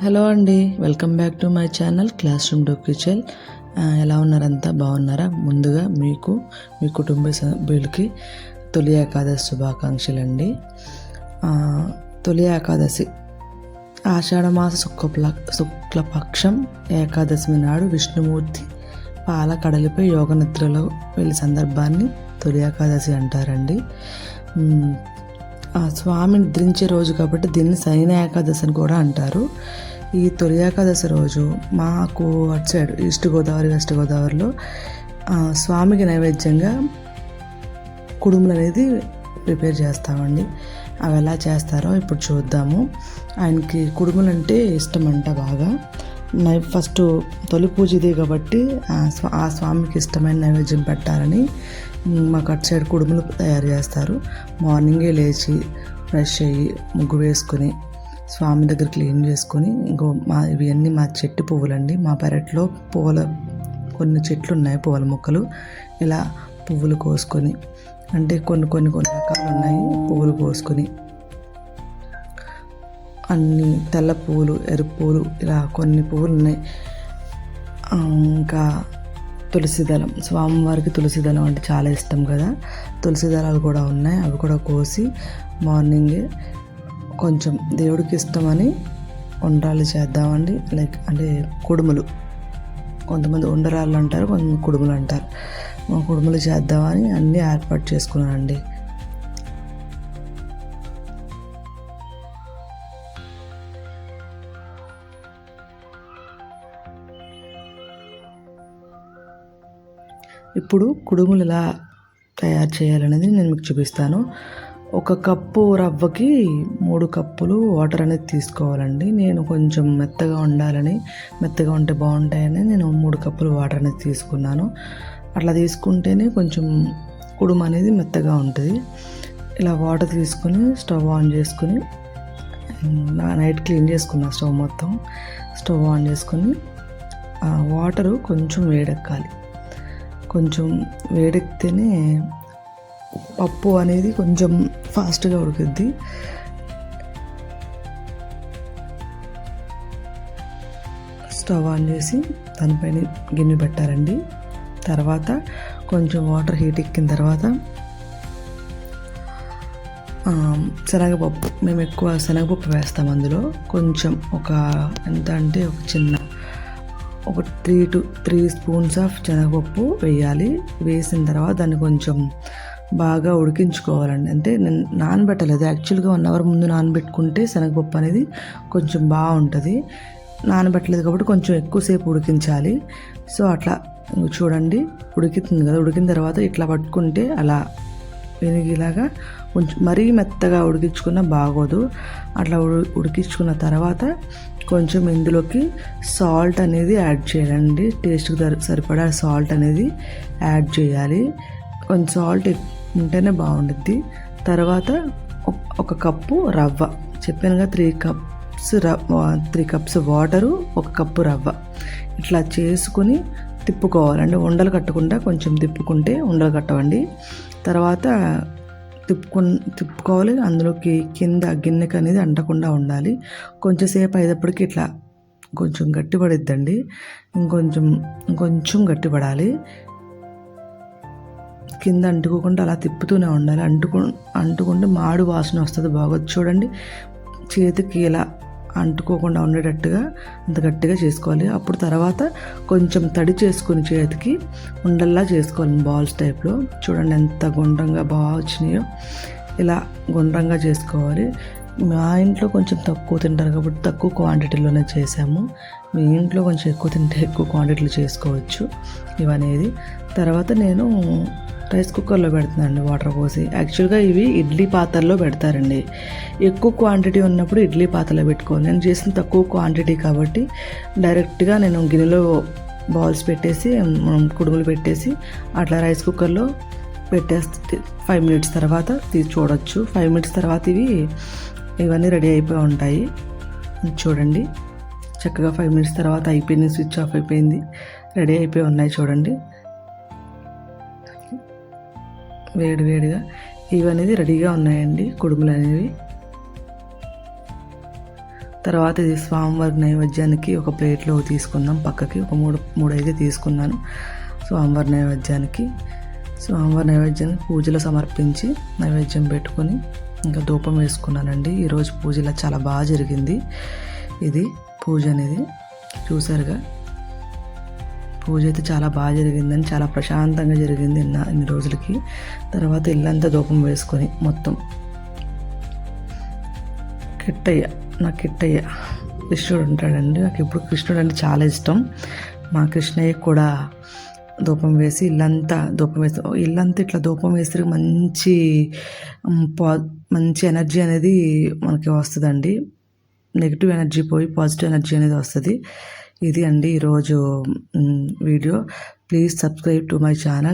Hello అండి, welcome back to my channel class room to kitchen. ఎలా ఉన్నారంతా? బాగున్నారా? ముందుగా మీకు మీ కుటుంబ సభ్యులకి తొలి ఏకాదశి శుభాకాంక్షలు అండి. తొలి ఏకాదశి ఆషాఢమాస శుక్లపక్షం ఏకాదశి నాడు విష్ణుమూర్తి పాల కడలిపై యోగ నిద్రలో వెళ్ళే సందర్భాన్ని తొలి ఏకాదశి అంటారండి. స్వామి నిద్రించే రోజు కాబట్టి దీన్ని శయన ఏకాదశి అని కూడా అంటారు. ఈ తొలి ఏకాదశి రోజు మాకు అటు సైడ్ ఈస్ట్ గోదావరి వెస్ట్ గోదావరిలో స్వామికి నైవేద్యంగా కుడుములు అనేది ప్రిపేర్ చేస్తామండి. అవి ఎలా చేస్తారో ఇప్పుడు చూద్దాము. ఆయనకి కుడుములు అంటే ఇష్టం అంట బాగా. ఫస్ట్ తొలి పూజ ఇదే కాబట్టి ఆ స్వామికి ఇష్టమైన నైవేద్యం పెట్టాలని మాకు అటు సైడ్ కుడుములు తయారు చేస్తారు. మార్నింగే లేచి ఫ్రెష్ అయ్యి ముగ్గు వేసుకొని స్వామి దగ్గర క్లీన్ చేసుకొని ఇవన్నీ మా చెట్టు పువ్వులండి. మా పెరట్లో కొన్ని చెట్లు ఉన్నాయి, పువ్వుల మొక్కలు. ఇలా పువ్వులు కోసుకొని, అంటే కొన్ని రకాలు ఉన్నాయి పువ్వులు కోసుకొని, అన్ని తెల్ల పువ్వులు, ఎరుపు పువ్వులు, ఇలా కొన్ని పువ్వులు ఉన్నాయి. ఇంకా తులసి దళం, స్వామివారికి తులసి దళం అంటే చాలా ఇష్టం కదా, తులసి దళాలు కూడా ఉన్నాయి. అవి కూడా కోసి మార్నింగే కొంచెం దేవుడికి ఇష్టమని ఉండ్రాళ్ళు చేద్దామండి. అంటే కుడుములు, కొంతమంది ఉండ్రాళ్ళు అంటారు, కొంతమంది కుడుములు అంటారు. కుడుములు చేద్దామని అన్నీ ఏర్పాటు చేసుకున్నానండి. ఇప్పుడు కుడుములు ఎలా తయారు చేయాలనేది నేను మీకు చూపిస్తాను. 1 కప్పు రవ్వకి 3 కప్పులు వాటర్ అనేది తీసుకోవాలండి. నేను కొంచెం మెత్తగా ఉంటే బాగుంటాయని నేను 3 కప్పులు వాటర్ అనేది తీసుకున్నాను. అట్లా తీసుకుంటేనే కొంచెం కుడుము అనేది మెత్తగా ఉంటుంది. ఇలా వాటర్ తీసుకొని స్టవ్ ఆన్ చేసుకొని, నైట్ క్లీన్ చేసుకున్నా స్టవ్ ఆన్ చేసుకొని వాటరు కొంచెం వేడెక్కాలి. కొంచెం వేడెక్కితేనే పప్పు అనేది కొంచెం ఫాస్ట్గా ఉడుకుద్ది. స్టవ్ ఆన్ చేసి దానిపైన గిన్నె పెట్టారండి. తర్వాత కొంచెం వాటర్ హీట్ ఎక్కిన తర్వాత శనగపప్పు, మేము ఎక్కువ శనగపప్పు వేస్తాం. అందులో కొంచెం ఎంత అంటే ఒక 3 to 3 స్పూన్స్ ఆఫ్ శనగపప్పు వేయాలి. వేసిన తర్వాత దాన్ని కొంచెం బాగా ఉడికించుకోవాలండి. అంటే నేను నానబెట్టలేదు, యాక్చువల్గా 1 అవర్ ముందు నానబెట్టుకుంటే శనగపప్పు అనేది కొంచెం బాగుంటుంది. నానబెట్టలేదు కాబట్టి కొంచెం ఎక్కువసేపు ఉడికించాలి. సో అట్లా చూడండి, ఉడుకుతుంది కదా. ఉడికిన తర్వాత ఇట్లా పట్టుకుంటే అలా వెనిగిలాగా కొంచెం మరీ మెత్తగా ఉడికించుకున్న బాగోదు. అట్లా ఉడికించుకున్న తర్వాత కొంచెం ఇందులోకి సాల్ట్ అనేది యాడ్ చేయాలండి. టేస్ట్కి సరిపడా సాల్ట్ అనేది యాడ్ చేయాలి. కొంచెం సాల్ట్ ఉంటేనే బాగుంటుంది. తర్వాత 1 కప్పు రవ్వ, చెప్పానుగా 3 కప్స్ వాటరు, 1 కప్పు రవ్వ. ఇట్లా చేసుకుని తిప్పుకోవాలండి. ఉండలు కట్టకుండా కొంచెం తిప్పుకుంటే ఉండలు కట్టవండి. తర్వాత తిప్పుకోవాలి. అందులోకి కింద గిన్నెకి అనేది అంటకుండా ఉండాలి. కొంచెం సేపు అయ్యేటప్పటికి ఇట్లా కొంచెం గట్టిపడిద్దండి. ఇంకొంచెం గట్టిపడాలి. కింద అంటుకోకుండా అలా తిప్పుతూనే ఉండాలి. అంటుకుంటే మాడు వాసన వస్తుంది, బాగోదు. చూడండి, చేతికి ఇలా అంటుకోకుండా ఉండేటట్టుగా అంత గట్టిగా చేసుకోవాలి. అప్పుడు తర్వాత కొంచెం తడి చేసుకుని చేతికి ఉండల్లా చేసుకోవాలి, బాల్స్ టైప్లో. చూడండి ఎంత గుండ్రంగా బాగా వచ్చినాయో. ఇలా గుండ్రంగా చేసుకోవాలి. మా ఇంట్లో కొంచెం తక్కువ తింటారు కాబట్టి తక్కువ క్వాంటిటీలోనే చేసాము. మీ ఇంట్లో కొంచెం ఎక్కువ తింటే ఎక్కువ క్వాంటిటీలో చేసుకోవచ్చు ఇవనేది. తర్వాత నేను రైస్ కుక్కర్లో పెడుతున్నానండి వాటర్ పోసి. యాక్చువల్గా ఇవి ఇడ్లీ పాత్రలో పెడతారండి. ఎక్కువ క్వాంటిటీ ఉన్నప్పుడు ఇడ్లీ పాత్రలో పెట్టుకోవాలి. నేను చేసిన తక్కువ క్వాంటిటీ కాబట్టి డైరెక్ట్గా నేను గిన్నెలో బాల్స్ పెట్టేసి కుడుములు పెట్టేసి అట్లా రైస్ కుక్కర్లో పెట్టేస్తే 5 minutes తర్వాత తీసి చూడొచ్చు. 5 minutes తర్వాత ఇవన్నీ రెడీ అయిపోయి ఉంటాయి. చూడండి, చక్కగా 5 minutes తర్వాత అయిపోయింది, స్విచ్ ఆఫ్ అయిపోయింది, రెడీ అయిపోయి ఉన్నాయి. చూడండి, వేడిగా ఇవనేది రెడీగా ఉన్నాయండి కుడుములు అనేవి. తర్వాత ఇది స్వామివారి నైవేద్యానికి ఒక ప్లేట్లో తీసుకుందాం పక్కకి. ఒక మూడు అయితే తీసుకున్నాను స్వామివారి నైవేద్యానికి. స్వామివారి నైవేద్యానికి పూజలో సమర్పించి నైవేద్యం పెట్టుకొని ఇంకా ధూపం వేసుకున్నానండి. ఈరోజు పూజ ఇలా చాలా బాగా జరిగింది. ఇది పూజ అనేది చూసారుగా, పూజ అయితే చాలా బాగా జరిగిందని, చాలా ప్రశాంతంగా జరిగింది ఇన్ని రోజులకి. తర్వాత ఇల్లంతా ధూపం వేసుకొని మొత్తం నా కిట్టయ్య కృష్ణుడు ఉంటాడండి. నాకు ఇప్పుడు కృష్ణుడు అంటే చాలా ఇష్టం. మా కృష్ణయ్య కూడా ధూపం వేసి ఇల్లంతా ఇట్లా ధూపం వేస్తే మంచి ఎనర్జీ అనేది మనకి వస్తుందండి. నెగిటివ్ ఎనర్జీ పోయి పాజిటివ్ ఎనర్జీ అనేది వస్తుంది. ఇది అండి ఈరోజు video. Please subscribe to my channel.